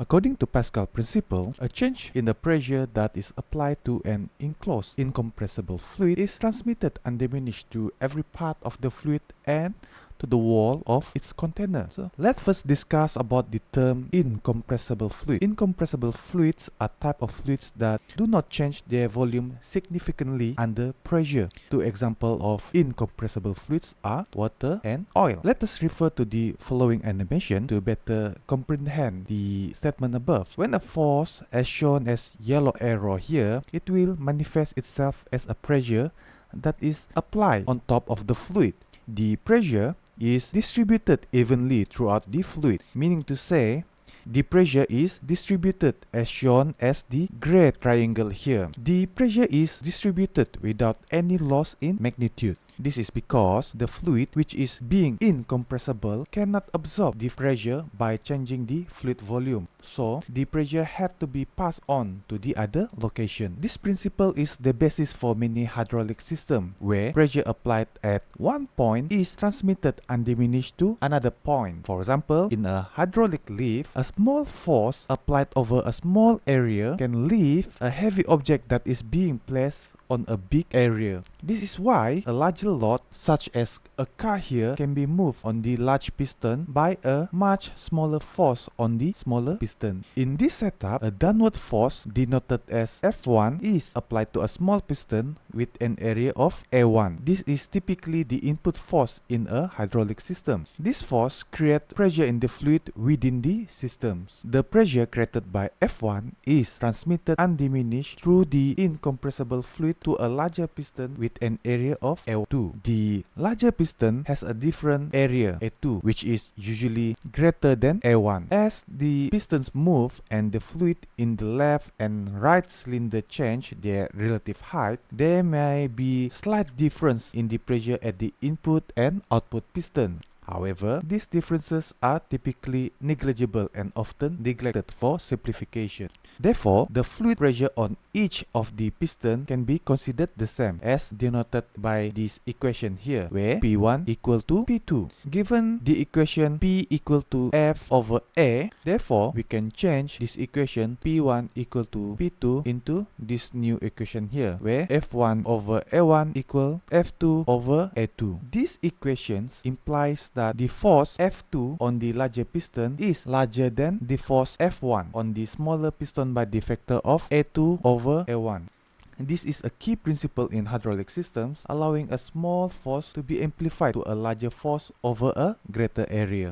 According to Pascal Principle, a change in the pressure that is applied to an enclosed incompressible fluid is transmitted undiminished to every part of the fluid and to the wall of its container. So let's first discuss about the term incompressible fluid. Incompressible fluids are type of fluids that do not change their volume significantly under pressure. Two examples of incompressible fluids are water and oil. Let us refer to the following animation to better comprehend the statement above. When a force, as shown as yellow arrow here, it will manifest itself as a pressure that is applied on top of the fluid. The pressure is distributed evenly throughout the fluid, meaning to say, the pressure is distributed as shown as the gray triangle here. The pressure is distributed without any loss in magnitude. This is because the fluid, which is being incompressible, cannot absorb the pressure by changing the fluid volume. So, the pressure had to be passed on to the other location. This principle is the basis for many hydraulic systems, where pressure applied at one point is transmitted undiminished to another point. For example, in a hydraulic lift, a small force applied over a small area can lift a heavy object that is being placed on a big area. This is why a larger load, such as a car here, can be moved on the large piston by a much smaller force on the smaller piston. In this setup, a downward force, denoted as F1, is applied to a small piston with an area of A1. This is typically the input force in a hydraulic system. This force creates pressure in the fluid within the systems. The pressure created by F1 is transmitted undiminished through the incompressible fluid to a larger piston with an area of A2. The larger piston has a different area, A2, which is usually greater than A1. As the pistons move and the fluid in the left and right cylinder change their relative height, there may be slight difference in the pressure at the input and output piston. However, these differences are typically negligible and often neglected for simplification. Therefore, the fluid pressure on each of the piston can be considered the same, as denoted by this equation here, where P1 equal to P2. Given the equation P equal to F over A, therefore, we can change this equation P1 equal to P2 into this new equation here, where F1 over A1 equal F2 over A2. These equations implies that the force F2 on the larger piston is larger than the force F1 on the smaller piston by the factor of A2 over A1. This is a key principle in hydraulic systems, allowing a small force to be amplified to a larger force over a greater area.